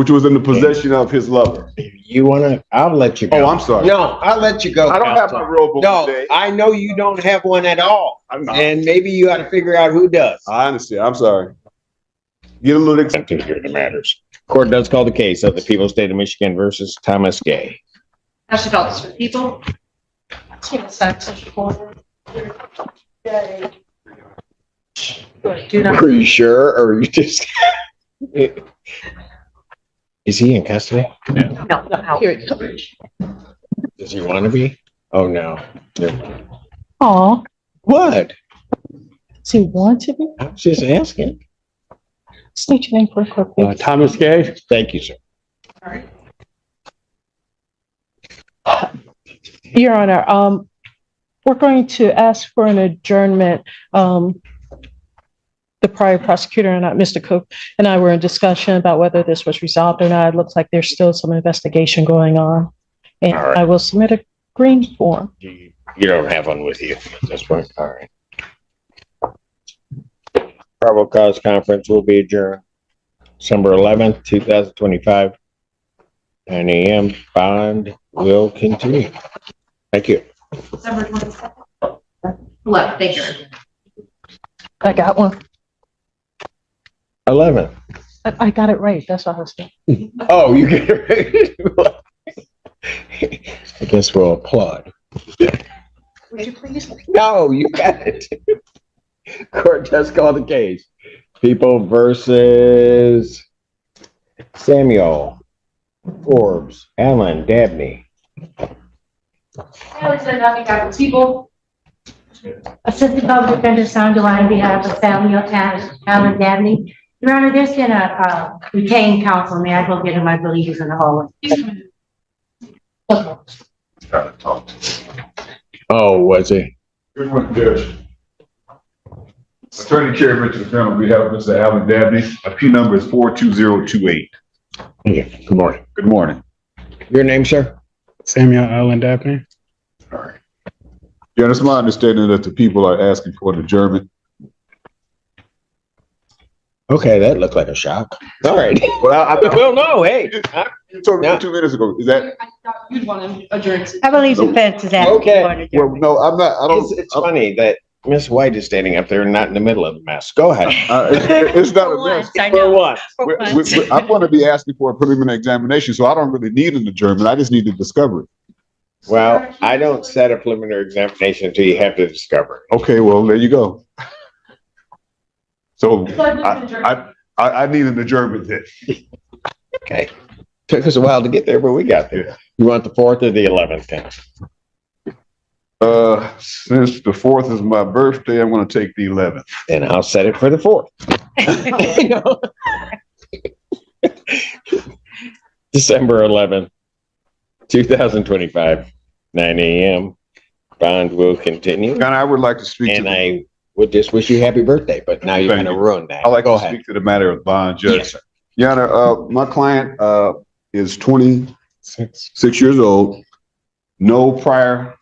which was in the possession of his lover. You wanna? I'll let you go. Oh, I'm sorry. No, I'll let you go. I don't have my rule book No, today. I know you don't have one at all, I'm not. and maybe you got to figure out who does. I understand. I'm sorry. Get a little To hear the matters. Court does call the case of the people of the state of Michigan versus Thomas Gay. I should call this for the people. Are you sure, or you just? Is he in custody? No. Here it goes. Does he want to be? Oh no. Oh, What? does he want to be? I was just asking. State your name for a quick, please. Thomas Gay. Thank you, sir. All right. Your Honor, we're going to ask for an adjournment. The prior prosecutor and Mr. Cook and I were in discussion about whether this was resolved or not. It looks like there's still some investigation going on. And All right. I will submit a green form. You don't have one with you at this point. All right. Probable cause conference will be adjourned December 11th, 2025, 9 a.m. Bond will continue. Thank you. December 22nd. 11, thank you. I got one. 11th. I got it right. That's what I was saying. Oh, you get it. I guess we'll applaud. Would you please? No, you got it. Court just called the case. People versus Samuel, Forbes, Alan, Dabney. Alexander Duffy, Dr. People. Assistant Public Defender Sandra on behalf of Samuel Alan Dabney. Your Honor, there's been a retained counsel. May I go get him? I believe he's in the hallway. Oh, was he? Good morning, Judge. Attorney Chair Richard Defendant, we have Mr. Alan Dabney. Appeal number is 42028. Okay. Good morning. Good morning. Your name, sir? Samuel Allen Dabney. All right. Yeah, it's my understanding that the people are asking for an adjournment. Okay, that looked like a shock. All right. Well, no, hey. You told me 2 minutes ago. Is that? You'd want to adjourn. I believe defense is asking Okay. for an Well, adjournment. no, I'm not. I don't. It's funny that Miss White is standing up there and not in the middle of the mess. Go ahead. It's not For a mess. once, I For know. what? For once. I'm going to be asking for a preliminary examination, so I don't really need an adjournment. I just need to discover it. Well, I don't set a preliminary examination until you have to discover it. Okay, well, there you go. So I need an adjournment then. Okay. Took us a while to get there, but we got there. Yeah. You want the 4th or the 11th then? Since the 4th is my birthday, I'm going to take the 11th. Then I'll set it for the 4th. December 11th, 2025, 9 a.m. Bond will continue. And I would like to speak And to. I would just wish you happy birthday, but now you're Thank going to you. ruin that. I like Go to ahead. speak to the matter of bond, Judge. Yes, sir. Your Honor, my client is 26 years old. No prior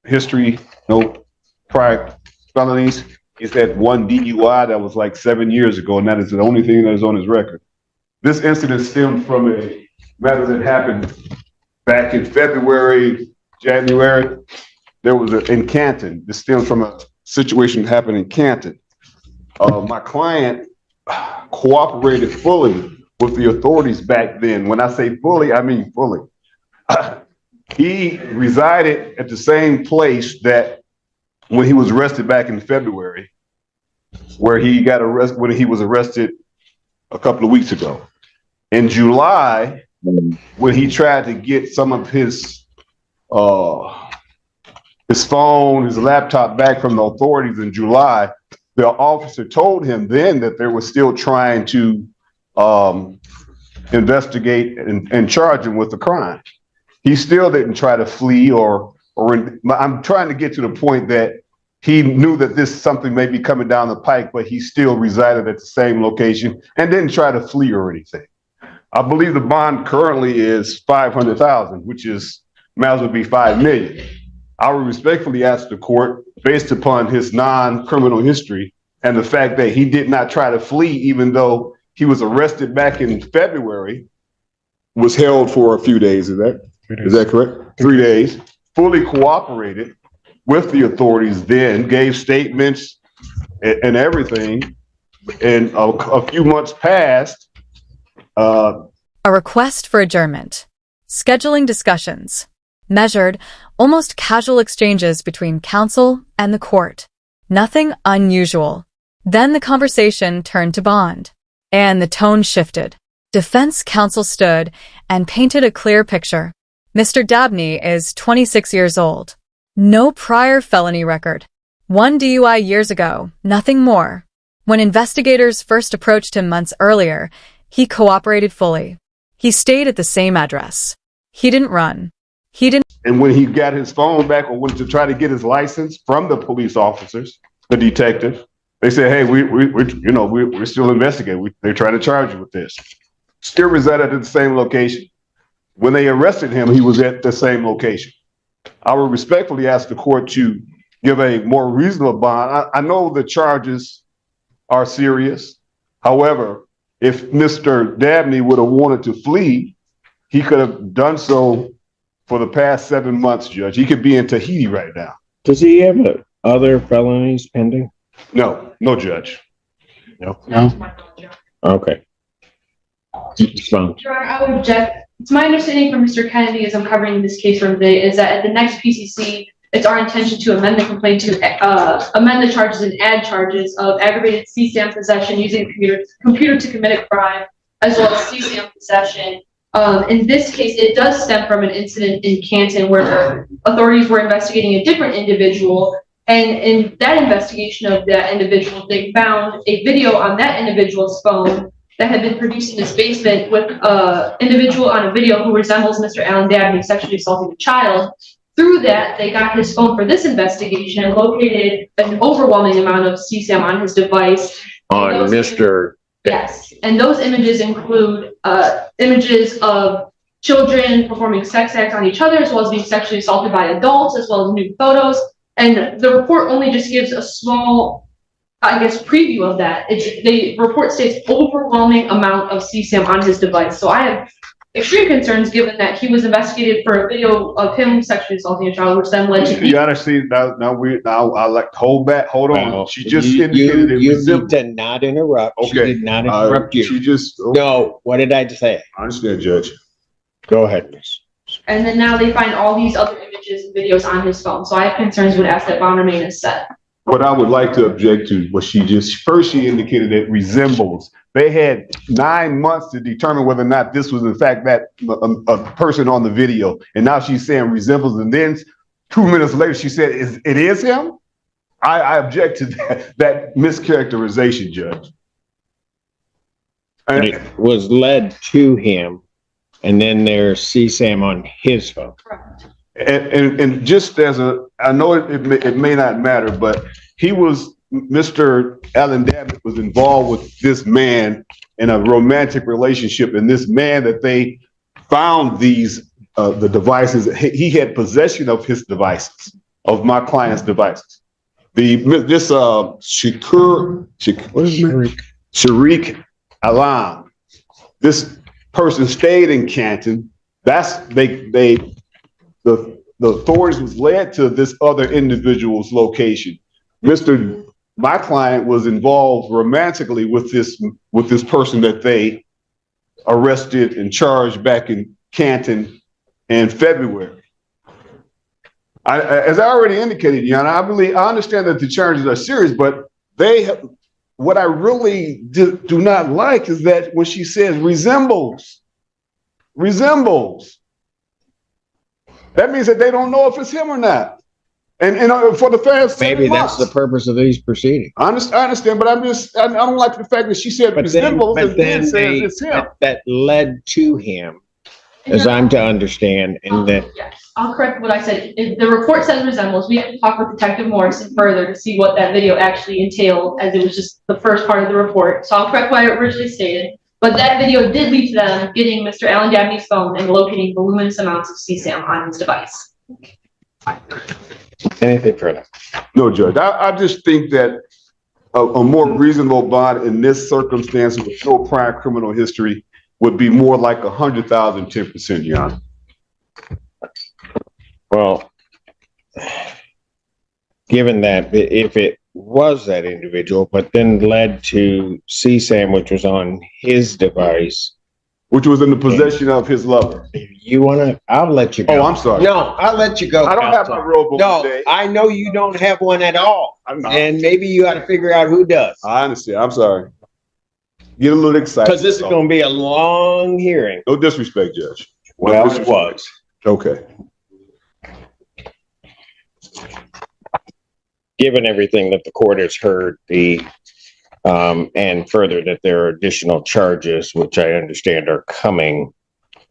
history, no prior felonies. He's had one DUI that was like 7 years ago, and that is the only thing that is on his record. This incident stemmed from a matter that happened back in February, January. There was in Canton. This stems from a situation that happened in Canton. My client cooperated fully with the authorities back then. When I say fully, I mean fully. He resided at the same place that when he was arrested back in February, where he got arrested, when he was arrested a couple of weeks ago. In July, when he tried to get some of his phone, his laptop back from the authorities in July, the officer told him then that they were still trying to investigate and charge him with the crime. He still didn't try to flee I'm trying to get to the point that he knew that something may be coming down the pike, but he still resided at the same location and didn't try to flee or anything. I believe the bond currently is $500,000, which might as well be $5 million. I would respectfully ask the court, based upon his non-criminal history and the fact that he did not try to flee, even though he was arrested back in February, was held for a few days. Is that correct? 3 days. Fully cooperated with the authorities then, gave statements and everything. And a few months passed. A request for adjournment. Scheduling discussions. Measured, almost casual exchanges between counsel and the court. Nothing unusual. Then the conversation turned to bond. And the tone shifted. Defense counsel stood and painted a clear picture. Mr. Dabney is 26 years old. No prior felony record. 1 DUI years ago, nothing more. When investigators first approached him months earlier, he cooperated fully. He stayed at the same address. He didn't run. And when he got his phone back or went to try to get his license from the police officers, the detective, they said, hey, we're still investigating. They're trying to charge you with this. Still resided at the same location. When they arrested him, he was at the same location. I would respectfully ask the court to give a more reasonable bond. I know the charges are serious. However, if Mr. Dabney would have wanted to flee, he could have done so for the past 7 months, Judge. He could be in Tahiti right now. Does he have other felonies pending? No, Judge. No. No. Okay. Fine. Your Honor, I would object. It's my understanding from Mr. Kennedy, as I'm covering this case from today, is that at the next PCC, it's our intention to amend the complaint to amend the charges and add charges of aggravated CCM possession using a computer to commit a crime, as well as CCM possession. In this case, it does stem from an incident in Canton where authorities were investigating a different individual. And in that investigation of that individual, they found a video on that individual's phone that had been produced in his basement with an individual on a video who resembles Mr. Alan Dabney sexually assaulting a child. Through that, they got his phone for this investigation and located an overwhelming amount of CCM on his device. On Mr. Yes, and those images include images of children performing sex acts on each other, as well as being sexually assaulted by adults, as well as nude photos. And the report only just gives a small, preview of that. The report states overwhelming amount of CCM on his device. So I have extreme concerns given that he was investigated for a video of him sexually assaulting a child, which then led to. You honestly, now I like hold on. Well, She just indicated it you resembled. need to not interrupt. Okay. She did not interrupt you. She just. No, what did I say? I understand, Judge. Go ahead, miss. And then now they find all these other images and videos on his phone. So I have concerns, would ask that bond remain as set. What I would like to object to was she indicated it resembles. They had 9 months to determine whether or not this was in fact that a person on the video. And now she's saying resembles. And then 2 minutes later, she said, it is him? I object to that mischaracterization, Judge. And it was led to him, and then there's CSAM on his phone. And just as I know it may not matter, but Mr. Alan Dabney was involved with this man in a romantic relationship, and this man that they found the devices, he had possession of his devices, of my client's devices. Sharik Alam, this person stayed in Canton. The authorities was led to this other individual's location. My client was involved romantically with this person that they arrested and charged back in Canton in February. As I already indicated, I understand that the charges are serious, but what I really do not like is that when she says resembles, that means that they don't know if it's him or not. And for the past maybe that's the purpose of these proceedings. I understand, but I don't like the fact that she said resembles and then says it's him. That led to him, as I'm to understand, and that. Yes, I'll correct what I said. If the report says resembles, we have to talk with Detective Morrison further to see what that video actually entailed, as it was just the first part of the report. So I'll correct what I originally stated. But that video did lead to them getting Mr. Alan Dabney's phone and locating voluminous amounts of CSAM on his device. Anything further? No, Judge. I just think that a more reasonable bond in this circumstance with no prior criminal history would be more like 100,000, 10%, Your Honor. Well, given that if it was that individual, but then led to CSAM, which was on his device, Which was in the possession of his lover. you wanna, I'll let you go. Oh, I'm sorry. No, I'll let you go. I don't have Counsel. my rule book No, today. I know you don't have one at all. I'm not. And maybe you ought to figure out who does. I understand. I'm sorry. Get a little excited. Because this is gonna be a long hearing. No disrespect, Judge. No Well, it disrespect. was. Okay. Given everything that the court has heard, and further that there are additional charges, which I understand are coming,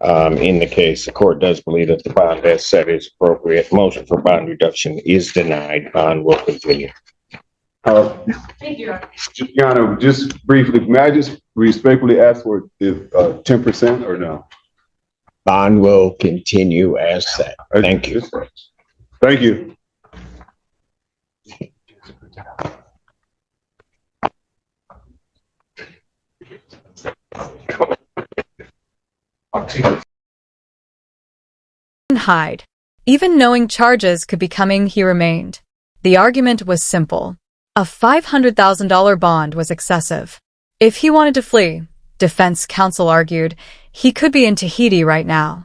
in the case, the court does believe that the bond as set is appropriate. Motion for bond reduction is denied. Bond will continue. Thank you. Your Honor, just briefly, may I just respectfully ask for the 10% or no? Bond will continue as set. Thank you. Thank you. Hide. Even knowing charges could be coming, he remained. The argument was simple. A $500,000 bond was excessive. If he wanted to flee, defense counsel argued, he could be in Tahiti right now.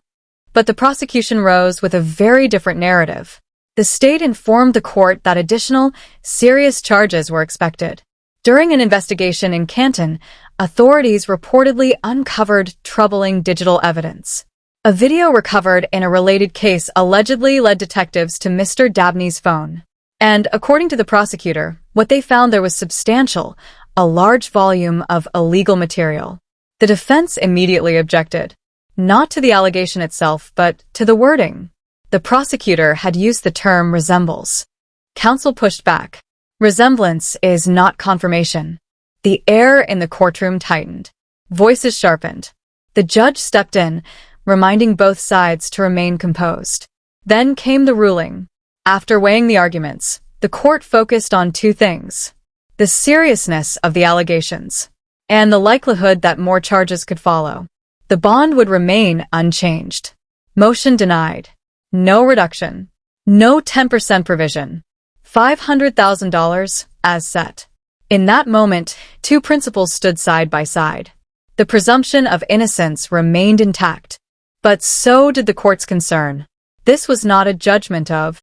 But the prosecution rose with a very different narrative. The state informed the court that additional, serious charges were expected. During an investigation in Canton, authorities reportedly uncovered troubling digital evidence. A video recovered in a related case allegedly led detectives to Mr. Dabney's phone. And according to the prosecutor, what they found there was substantial, a large volume of illegal material. The defense immediately objected, not to the allegation itself, but to the wording. The prosecutor had used the term resembles. Counsel pushed back. Resemblance is not confirmation. The air in the courtroom tightened. Voices sharpened. The judge stepped in, reminding both sides to remain composed. Then came the ruling. After weighing the arguments, the court focused on two things: the seriousness of the allegations and the likelihood that more charges could follow. The bond would remain unchanged. Motion denied. No reduction. No 10% provision. $500,000 as set. In that moment, two principles stood side by side. The presumption of innocence remained intact, but so did the court's concern. This was not a judgment of